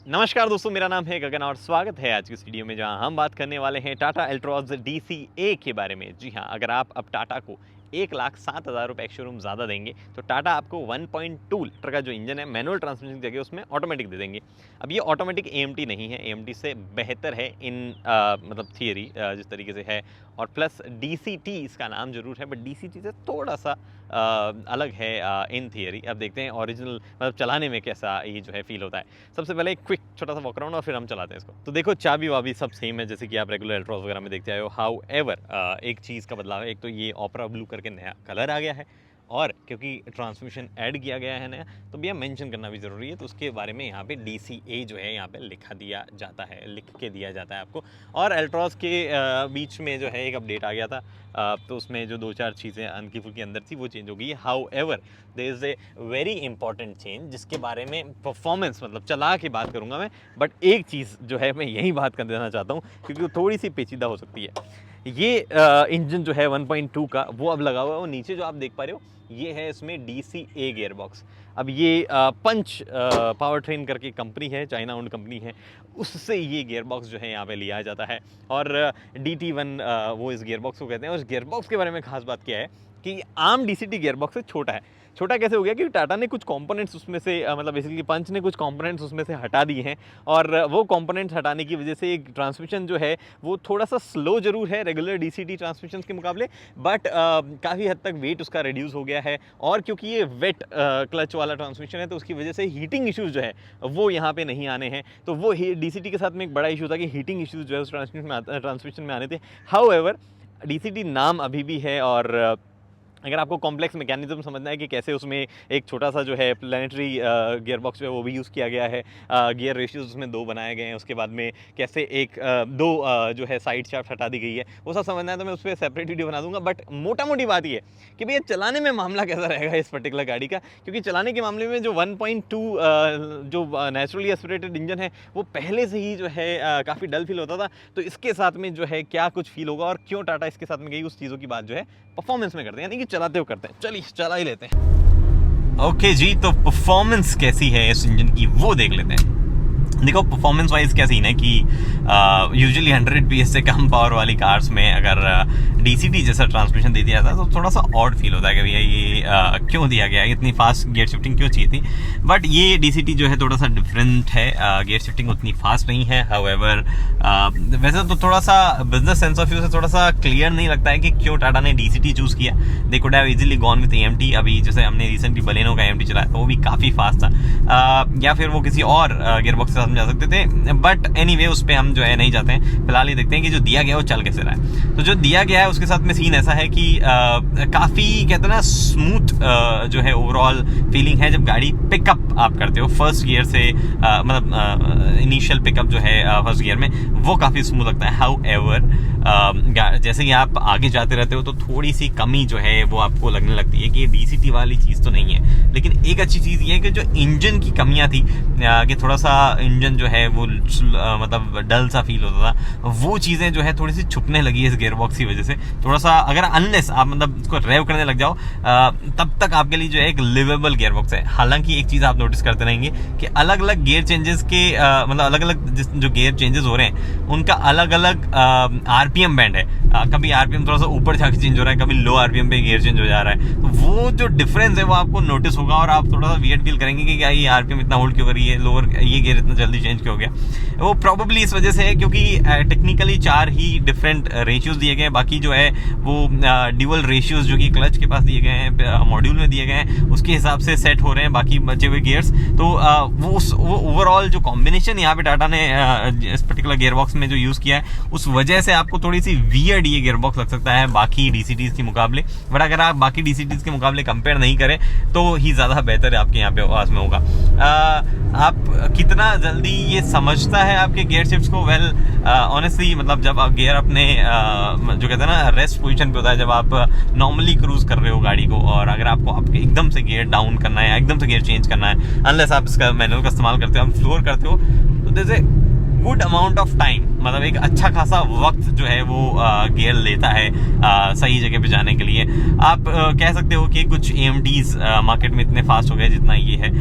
नमस्कार दोस्तों, मेरा नाम है गगन और स्वागत है आज की इस वीडियो में जहां हम बात करने वाले हैं टाटा एल्ट्रॉज DCA के बारे में। जी हां, अगर आप अब टाटा को 1,07,000 रुपये एक शोरूम ज़्यादा देंगे तो टाटा आपको 1.2 लीटर का जो इंजन है मैनुअल ट्रांसमिशन की जगह उसमें ऑटोमेटिक दे देंगे। अब ये ऑटोमेटिक AMT नहीं है, AMT से बेहतर है इन मतलब थियरी जिस तरीके से है, और प्लस DCT इसका नाम जरूर है, बट DCT से थोड़ा सा अलग है इन थियरी। अब देखते हैं ओरिजिनल मतलब चलाने में कैसा ये जो है फील होता है। सबसे पहले एक क्विक छोटा सा वॉक अराउंड और फिर हम चलाते हैं इसको। तो देखो, चाबी वाबी सब सेम है जैसे कि आप रेगुलर एल्ट्रॉज वगैरह में देखते आए हो। हाउ एवर एक चीज़ का बदलाव है, एक तो ये ऑपरा ब्लू करके नया कलर आ गया है, और क्योंकि ट्रांसमिशन ऐड किया गया है नया, तो भैया मेंशन करना भी ज़रूरी है, तो उसके बारे में यहाँ पे DCA जो है यहाँ पे लिख के दिया जाता है आपको। और एल्ट्रॉज के बीच में जो है एक अपडेट आ गया था, तो उसमें जो 2-4 चीज़ें हल्की फुल्की अंदर थी वो चेंज हो गई है। However there is a very important change जिसके बारे में परफॉर्मेंस मतलब चला के बात करूँगा मैं, बट एक चीज़ जो है मैं यही बात कर देना चाहता हूँ क्योंकि वो थोड़ी सी पेचीदा हो सकती है। ये इंजन जो है 1.2 का वो अब लगा हुआ है, वो नीचे जो आप देख पा रहे हो ये है इसमें DCA गियर बॉक्स। अब ये पंच पावर ट्रेन करके कंपनी है, चाइना ओन्ड कंपनी है, उससे ये गियर बॉक्स जो है यहाँ पे लिया जाता है। और DT1 वो इस गियर बॉक्स को कहते हैं। और इस गियर बॉक्स के बारे में खास बात क्या है कि आम DCT गियर बॉक्स से छोटा है। छोटा कैसे हो गया कि टाटा ने कुछ कंपोनेंट्स उसमें से मतलब बेसिकली पंच ने कुछ कंपोनेंट्स उसमें से हटा दिए हैं, और वो कंपोनेंट्स हटाने की वजह से एक ट्रांसमिशन जो है वो थोड़ा सा स्लो जरूर है रेगुलर DCT ट्रांसमिशन के मुकाबले, बट काफ़ी हद तक वेट उसका रिड्यूस हो गया है। और क्योंकि ये वेट क्लच वाला ट्रांसमिशन है तो उसकी वजह से हीटिंग इश्यूज़ जो है वो यहाँ पे नहीं आने हैं। तो वो DCT के साथ में एक बड़ा इशू था कि हीटिंग इश्यूज़ जो है उस ट्रांसमिशन में आने थे। हाउ एवर DCT नाम अभी भी है, और अगर आपको कॉम्प्लेक्स मैकेनिज्म समझना है कि कैसे उसमें एक छोटा सा जो है प्लानिटरी गियर बॉक्स जो है वो भी यूज़ किया गया है, गियर रेशियोज उसमें 2 बनाए गए हैं, उसके बाद में कैसे एक दो जो है साइड शाफ्ट हटा दी गई है, वो सब समझना है तो मैं उस पर सेपरेट वीडियो बना दूंगा। बट मोटा मोटी बात ये कि भैया चलाने में मामला कैसा रहेगा इस पर्टिकुलर गाड़ी का, क्योंकि चलाने के मामले में जो 1.2 जो नेचुरली एस्पिरेटेड इंजन है वो पहले से ही जो है काफ़ी डल फील होता था। तो इसके साथ में जो है क्या कुछ फील होगा और क्यों टाटा इसके साथ में गई, उस चीज़ों की बात जो है परफॉर्मेंस में करते हैं, यानी कि चलाते हुए करते हैं। चलिए चला ही लेते हैं। ओके जी, तो परफॉर्मेंस कैसी है इस इंजन की वो देख लेते हैं। देखो, परफॉर्मेंस वाइज क्या सीन है कि यूजुअली 100 PS से कम पावर वाली कार्स में अगर DCT जैसा ट्रांसमिशन दे दिया जाता है तो थोड़ा सा ऑड फील होता है कि भैया ये क्यों दिया गया है, इतनी फास्ट गियर शिफ्टिंग क्यों चाहिए थी। बट ये DCT जो है थोड़ा सा डिफरेंट है, गियर शिफ्टिंग उतनी फास्ट नहीं है। हाउएवर वैसे तो थोड़ा सा बिजनेस सेंस ऑफ व्यू से थोड़ा सा क्लियर नहीं लगता है कि क्यों टाटा ने DCT चूज किया। They could have easily gone with AMT। अभी जैसे हमने रिसेंटली बलेनो का AMT चलाया तो वो भी काफ़ी फास्ट था, या फिर वो किसी और गियर बॉक्स के साथ जा सकते थे। बट एनीवे उस पर हम जो है नहीं जाते हैं। फिलहाल ये देखते हैं कि जो दिया गया है वो चल कैसे रहा है। तो जो दिया गया है उसके साथ में सीन ऐसा है कि काफ़ी कहते हैं ना स्मूथ जो है ओवरऑल फीलिंग है जब गाड़ी पिकअप आप करते हो फर्स्ट गियर से, मतलब इनिशियल पिकअप जो है फर्स्ट गियर में वो काफ़ी स्मूथ लगता है। हाउ एवर जैसे कि आप आगे जाते रहते हो तो थोड़ी सी कमी जो है वो आपको लगने लगती है कि DCT वाली चीज़ तो नहीं है। लेकिन एक अच्छी चीज़ ये है कि जो इंजन की कमियाँ थी कि थोड़ा सा इंजन जो है वो मतलब डल सा फील होता था, वो चीज़ें जो है थोड़ी सी छुपने लगी है इस गियर बॉक्स की वजह से। थोड़ा सा अगर अनलेस आप मतलब इसको रेव करने लग जाओ तब तक आपके लिए जो है एक लिवेबल गियर बॉक्स है। हालांकि एक चीज़ आप नोटिस करते रहेंगे कि अलग अलग गियर चेंजेस के मतलब अलग अलग जो गियर चेंजेस हो रहे हैं उनका अलग अलग RPM बैंड है। कभी RPM थोड़ा सा ऊपर जाके चेंज हो रहा है, कभी लो RPM पे गियर चेंज हो जा रहा है। तो वो जो डिफरेंस है वो आपको नोटिस होगा और आप थोड़ा सा वियर्ड फील करेंगे कि क्या ये RPM इतना होल्ड क्यों कर रही है, लोअर ये गियर इतना जल्दी चेंज क्यों हो गया। वो प्रॉबेबली इस वजह से है क्योंकि टेक्निकली 4 ही डिफरेंट रेशियोज दिए गए हैं, बाकी जो है वो ड्यूअल रेशियोज जो कि क्लच के पास दिए गए हैं, मॉड्यूल में दिए गए हैं, उसके हिसाब से सेट हो रहे हैं बाकी बचे हुए गियर्स। तो वो ओवरऑल जो कॉम्बिनेशन यहाँ पे टाटा ने इस पर्टिकुलर गियर बॉक्स में जो यूज़ किया है उस वजह से आपको थोड़ी सी वियर्ड ये गियर बॉक्स लग सकता है बाकी DCTs के मुकाबले। बट अगर आप बाकी DCTs के मुकाबले कंपेयर नहीं करें तो ही ज़्यादा बेहतर है आपके यहाँ पे आवाज़ में होगा। आप कितना जल्दी ये समझता है आपके गियर शिफ्ट्स को, वेल ऑनेस्टली मतलब जब आप गियर अपने जो कहते हैं ना रेस्ट पोजीशन पे होता है, जब आप नॉर्मली क्रूज कर रहे हो गाड़ी को और अगर आपको आपके एकदम से गियर डाउन करना है, एकदम से गियर चेंज करना है, अनलेस आप इसका मैनुअल का इस्तेमाल करते हो, आप फ्लोर करते हो, तो जैसे गुड अमाउंट ऑफ टाइम, मतलब एक अच्छा खासा वक्त जो है वो गियर लेता है सही जगह पे जाने के लिए। आप कह सकते हो कि कुछ AMTs मार्केट में इतने फास्ट हो गए जितना ये है,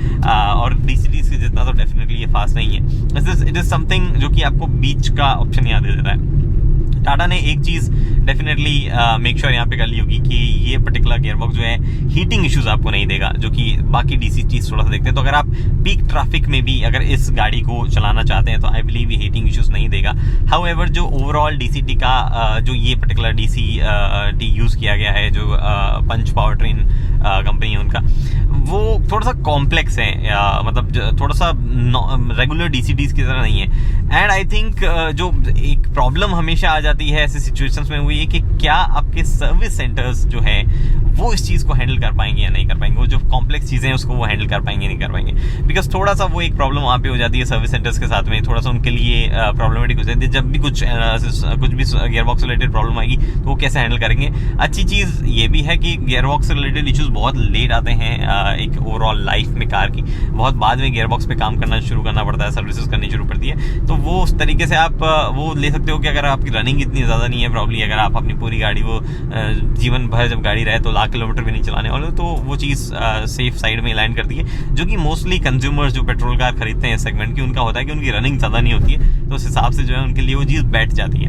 और DCTs के जितना तो डेफिनेटली ये फास्ट नहीं है। इट इज समथिंग जो कि आपको बीच का ऑप्शन यहाँ दे देता है। टाटा ने एक चीज डेफिनेटली मेक श्योर यहाँ पे कर ली होगी कि ये पर्टिकुलर गियरबॉक्स जो है हीटिंग इश्यूज आपको नहीं देगा, जो कि बाकी डीसी चीज थोड़ा सा देखते हैं। तो अगर आप पीक ट्रैफिक में भी अगर इस गाड़ी को चलाना चाहते हैं तो आई बिलीव ये हीटिंग इश्यूज नहीं देगा। हाउएवर जो ओवरऑल डीसीटी का जो ये पर्टिकुलर डीसीटी यूज किया गया है, जो पंच पावर ट्रेन कंपनी है उनका, वो थोड़ा सा कॉम्प्लेक्स है, मतलब थोड़ा सा रेगुलर डीसीटीज की तरह नहीं है। एंड आई थिंक जो एक प्रॉब्लम हमेशा आ जाती है ऐसे सिचुएशंस में, वो ये कि क्या आपके सर्विस सेंटर्स जो है वो इस चीज़ को हैंडल कर पाएंगे या नहीं कर पाएंगे, वो जो कॉम्प्लेक्स चीज़ें हैं उसको वो हैंडल कर पाएंगे नहीं कर पाएंगे। बिकॉज थोड़ा सा वो एक प्रॉब्लम वहाँ पे हो जाती है सर्विस सेंटर्स के साथ में, थोड़ा सा उनके लिए प्रॉब्लमेटिक हो जाती है। जब भी कुछ भी गियरबॉक्स रिलेटेड प्रॉब्लम आएगी तो वो कैसे हैंडल करेंगे। अच्छी चीज़ ये भी है कि गियरबॉक्स रिलेटेड इश्यूज बहुत लेट आते हैं एक ओवरऑल लाइफ में कार की, बहुत बाद में गियरबॉक्स पे काम करना शुरू करना पड़ता है, सर्विसेज करनी शुरू पड़ती है। तो वो उस तरीके से आप वो ले सकते हो कि अगर आपकी रनिंग इतनी ज़्यादा नहीं है, प्रॉब्ली अगर आप अपनी पूरी गाड़ी वो जीवन भर जब गाड़ी रहे तो लाख किलोमीटर भी नहीं चलाने वाले, तो वो चीज़ सेफ साइड में लैंड करती है। जो कि मोस्टली कंज्यूमर्स जो पेट्रोल कार खरीदते हैं इस सेगमेंट की, उनका होता है कि उनकी रनिंग ज़्यादा नहीं होती है, तो उस हिसाब से जो है उनके लिए वो चीज़ बैठ जाती है।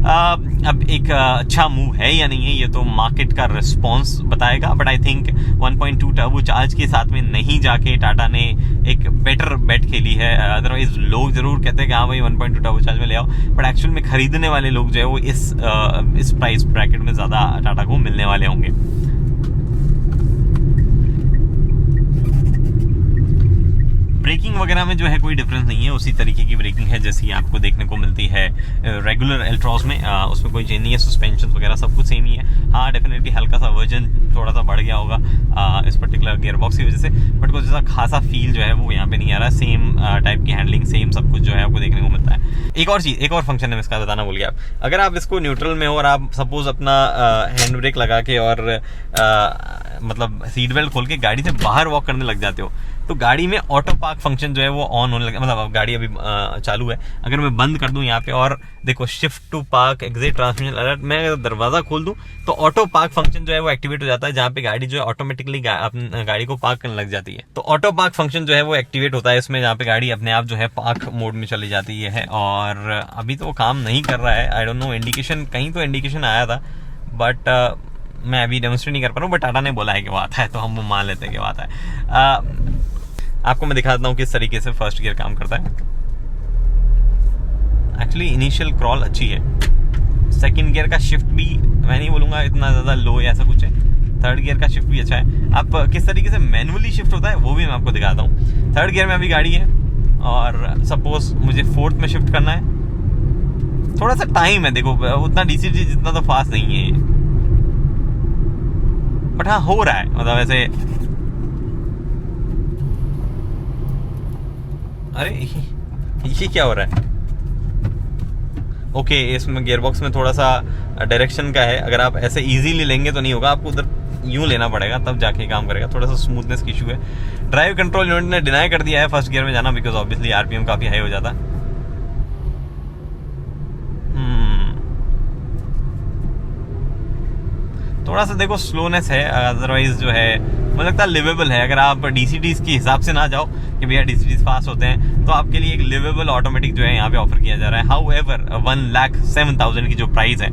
अब एक अच्छा मूव है या नहीं है ये तो मार्केट का रिस्पॉन्स बताएगा, but I think 1.2 turbo charge के साथ में नहीं जाके टाटा ने एक बेटर बेट खेली है। अदरवाइज लोग जरूर कहते हैं कि हाँ भाई 1.2 टर्बो चार्ज में ले आओ, बट एक्चुअल में खरीदने वाले लोग जो है वो इस प्राइस ब्रैकेट में ज़्यादा टाटा को मिलने वाले होंगे। ब्रेकिंग वगैरह में जो है कोई डिफरेंस नहीं है, उसी तरीके की ब्रेकिंग है जैसी आपको देखने को मिलती है रेगुलर एल्ट्रॉज में, उसमें कोई चेंज नहीं है। सस्पेंशन वगैरह सब कुछ सेम ही है। हाँ डेफिनेटली हल्का सा वर्जन थोड़ा सा बढ़ गया होगा इस पर्टिकुलर गियरबॉक्स की वजह से, बट कुछ ऐसा खासा फील जो है वो यहाँ पे नहीं आ रहा है। सेम टाइप की हैंडलिंग, सेम सब कुछ जो है आपको देखने को मिलता है। एक और फंक्शन है इसका बताना भूल गया। अगर आप इसको न्यूट्रल में हो और आप सपोज अपना हैंड ब्रेक लगा के और मतलब सीट बेल्ट खोल के गाड़ी से बाहर वॉक करने लग जाते हो, तो गाड़ी में ऑटो पार्क फंक्शन जो है वो ऑन होने लगे, मतलब गाड़ी अभी चालू है। अगर मैं बंद कर दूं यहाँ पे और देखो shift to park, exit, transmission alert, मैं अगर दरवाजा खोल दूं तो ऑटो पार्क फंक्शन जो है वो एक्टिवेट हो जाता है, जहाँ पे गाड़ी जो है ऑटोमेटिकली गाड़ी को पार्क करने लग जाती है। तो ऑटो पार्क फंक्शन जो है वो एक्टिवेट होता है इसमें, जहाँ पे गाड़ी अपने आप जो है पार्क मोड में चली जाती है। और अभी तो वो काम नहीं कर रहा है, आई डोंट नो, इंडिकेशन कहीं तो इंडिकेशन आया था, बट मैं अभी डेमोन्स्ट्रेट नहीं कर पा रहा हूँ, बट टाटा ने बोला है कि वो आता है, तो हम वो मान लेते हैं कि वो आता है। आपको मैं दिखा देता हूँ किस तरीके से फर्स्ट गियर काम करता है। एक्चुअली इनिशियल क्रॉल अच्छी है, सेकंड गियर का शिफ्ट भी मैं नहीं बोलूँगा इतना ज़्यादा लो है, ऐसा कुछ है। थर्ड गियर का शिफ्ट भी अच्छा है। आप किस तरीके से मैनुअली शिफ्ट होता है वो भी मैं आपको दिखाता हूँ। थर्ड गियर में अभी गाड़ी है और सपोज मुझे फोर्थ में शिफ्ट करना है, थोड़ा सा टाइम है, देखो उतना डीसीटी जितना तो फास्ट नहीं है, बट हाँ हो रहा है, मतलब ऐसे। अरे ये क्या हो रहा है? ओके, इसमें गियरबॉक्स में थोड़ा सा डायरेक्शन का है, अगर आप ऐसे इजीली लेंगे तो नहीं होगा, आपको उधर यूं लेना पड़ेगा तब जाके काम करेगा। थोड़ा सा स्मूथनेस की इशू है। ड्राइव कंट्रोल यूनिट ने डिनाई कर दिया है फर्स्ट गियर में जाना, बिकॉज ऑब्वियसली आरपीएम काफी हाई हो जाता। थोड़ा सा देखो स्लोनेस है, अदरवाइज जो है मुझे लगता है लिवेबल है। अगर आप डीसीटीज के हिसाब से ना जाओ कि भैया डीसीटीज फास्ट होते हैं, तो आपके लिए एक लिवेबल ऑटोमेटिक जो है यहाँ पे ऑफर किया जा रहा है। हाउएवर 1,07,000 की जो प्राइस है,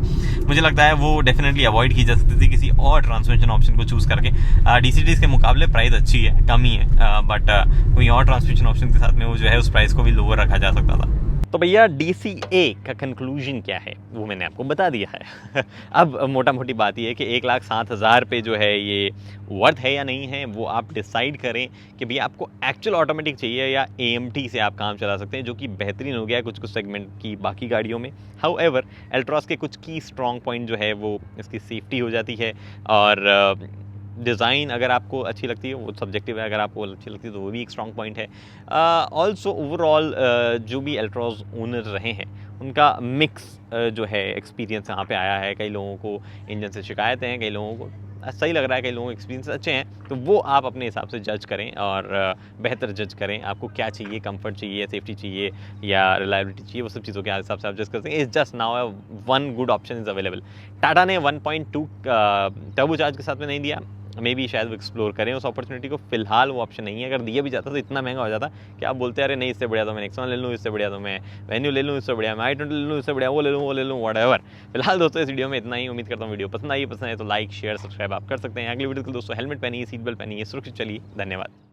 मुझे लगता है वो डेफिनेटली अवॉइड की जा सकती थी किसी और ट्रांसमिशन ऑप्शन को चूज करके। डीसीटीज के मुकाबले प्राइस अच्छी है, कम ही है, बट कोई और ट्रांसमिशन ऑप्शन के साथ में वो जो है उस प्राइस को भी लोअर रखा जा सकता था। तो भैया DCA का कंक्लूजन क्या है वो मैंने आपको बता दिया है। अब मोटा मोटी बात ये है कि 1,07,000 पे जो है ये वर्थ है या नहीं है, वो आप डिसाइड करें कि भैया आपको एक्चुअल ऑटोमेटिक चाहिए या AMT से आप काम चला सकते हैं, जो कि बेहतरीन हो गया है कुछ सेगमेंट की बाकी गाड़ियों में। हाउएवर एल्ट्रॉस के कुछ की स्ट्रॉन्ग पॉइंट जो है वो इसकी सेफ्टी हो जाती है, और डिज़ाइन अगर आपको अच्छी लगती है वो सब्जेक्टिव है, अगर आपको अच्छी लगती है तो वो भी एक स्ट्रॉन्ग पॉइंट है। ऑल्सो ओवरऑल जो भी एल्ट्रॉस ओनर रहे हैं उनका मिक्स जो है एक्सपीरियंस यहाँ पे आया है। कई लोगों को इंजन से शिकायतें हैं, कई लोगों को सही लग रहा है, कई लोगों के एक्सपीरियंस अच्छे हैं, तो वो आप अपने हिसाब से जज करें और बेहतर जज करें। आपको क्या चाहिए, कंफर्ट चाहिए, सेफ्टी चाहिए या रिलायबिलिटी चाहिए, वो सब चीज़ों के हिसाब से आप जज कर सकते हैं। It's just now one good option is available. Tata ने 1.2 टर्बो चार्ज के साथ में नहीं दिया, मे बी शायद वो एक्सप्लोर करें उस अपॉर्चुनिटी को। फिलहाल वो ऑप्शन नहीं है। अगर दिया भी जाता तो इतना महंगा हो जाता कि आप बोलते अरे नहीं, इससे बढ़िया तो मैं नेक्सॉन ले लूँ, इससे बढ़िया तो मैं वेन्यू ले लूँ, इससे बढ़िया मैं i20 ले लूँ, इससे बढ़िया वो ले लूँ व्हाटएवर। फिलहाल दोस्तों इस वीडियो में इतना ही। उम्मीद करता हूँ वीडियो पसंद आई है तो लाइक शेयर सब्सक्राइब आप कर सकते हैं। अगली वीडियो के दोस्तों हेलमेट पहनिए, सीट बेल्ट पहनिए, सुरक्षित चलिए। धन्यवाद।